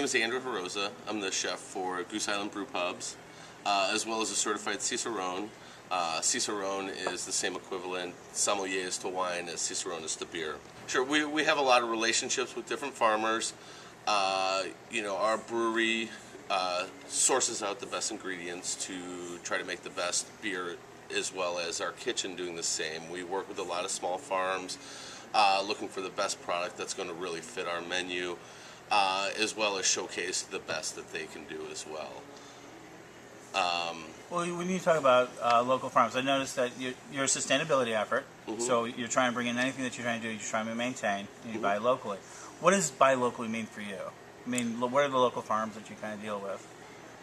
name is Andrew Hroza. I'm the chef for Goose Island Brewpubs, as well as a certified Cicerone. Cicerone is the same equivalent sommelier is to wine as Cicerone is to beer. Sure, we have a lot of relationships with different farmers. Our brewery sources out the best ingredients to try to make the best beer, as well as our kitchen doing the same. We work with a lot of small farms looking for the best product that's going to really fit our menu, as well as showcase the best that they can do as well. Well, when you talk about local farms, I noticed that you're a sustainability effort, so you're trying to bring in anything that you're trying to do, you're trying to maintain, and you buy locally. What does buy locally mean for you? I mean, what are the local farms that you kind of deal with?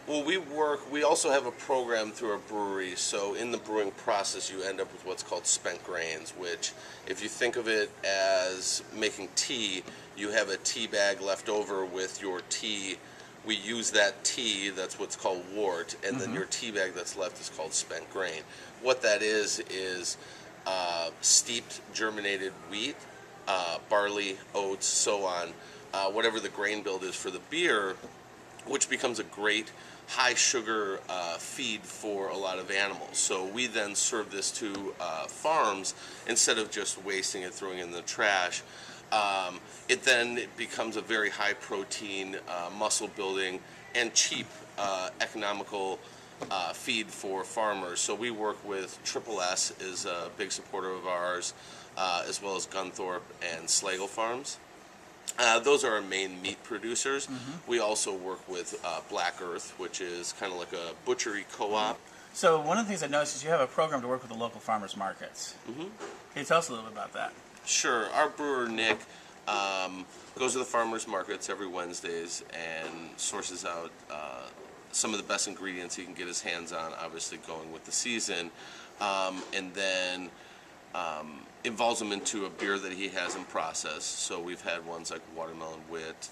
Well, we also have a program through our brewery, so in the brewing process you end up with what's called spent grains, which if you think of it as making tea, you have a tea bag left over with your tea. We use that tea, that's what's called wort, and then your tea bag that's left is called spent grain. What that is steeped germinated wheat, barley, oats, so on, whatever the grain build is for the beer, which becomes a great high sugar feed for a lot of animals. So we then serve this to farms instead of just wasting it, throwing it in the trash. It becomes a very high protein, muscle building, and cheap, economical feed for farmers. So we work with Triple S is a big supporter of ours, as well as Gunthorpe and Slagle Farms. Those are our main meat producers. We also work with Black Earth, which is kind of like a butchery co-op. So one of the things I noticed is you have a program to work with the local farmers markets. Can you tell us a little bit about that? Sure. Our brewer, Nick, goes to the farmers markets every Wednesdays and sources out some of the best ingredients he can get his hands on, obviously going with the season, and then involves them into a beer that he has in process. So we've had ones like watermelon wit,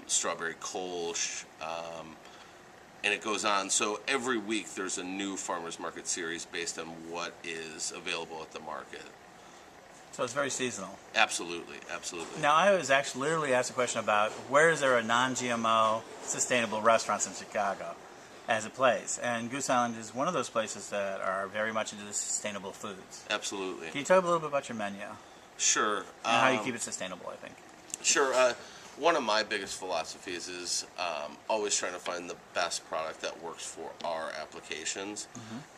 strawberry kolsch, and it goes on. So every week there's a new farmers market series based on what is available at the market. So it's very seasonal. Absolutely, absolutely. Now, I was actually literally asked a question about where is there a non-GMO sustainable restaurants in Chicago as a place, and Goose Island is one of those places that are very much into the sustainable foods. Absolutely. Can you talk a little bit about your menu? Sure. And how you keep it sustainable, I think. Sure. One of my biggest philosophies is always trying to find the best product that works for our applications.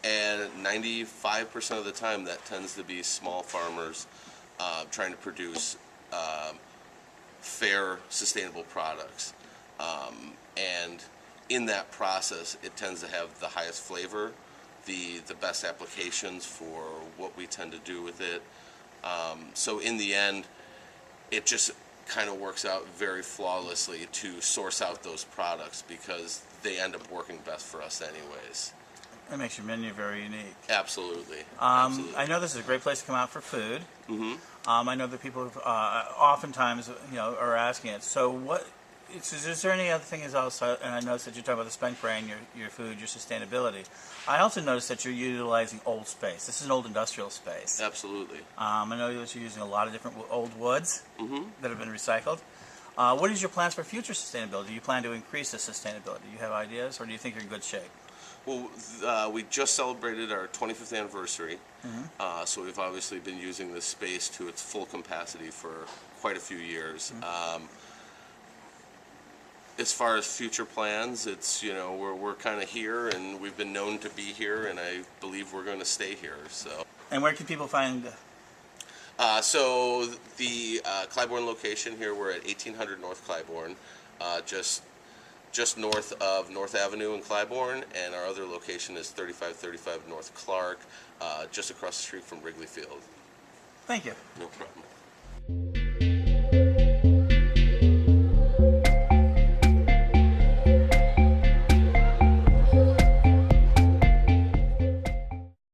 And 95% of the time that tends to be small farmers trying to produce fair, sustainable products. And in that process, it tends to have the highest flavor, the best applications for what we tend to do with it. So in the end, it just kind of works out very flawlessly to source out those products because they end up working best for us anyways. That makes your menu very unique. Absolutely. Absolutely. I know this is a great place to come out for food. I know that people oftentimes are asking it. So what? Is there any other thing is also, and I noticed that you're talking about the spent grain, your food, your sustainability. I also noticed that you're utilizing old space. This is an old industrial space. Absolutely. I know that you're using a lot of different old woods that have been recycled. What is your plans for future sustainability? Do you plan to increase the sustainability? Do you have ideas, or do you think you're in good shape? Well, we just celebrated our 25th anniversary, so we've obviously been using this space to its full capacity for quite a few years. As far as future plans, it's we're kind of here, and we've been known to be here, and I believe we're going to stay here. So. And where can people find? So the Clybourne location here, we're at 1800 North Clybourne, just north of North Avenue in Clybourne, and our other location is 3535 North Clark, just across the street from Wrigley Field. Thank you. No problem.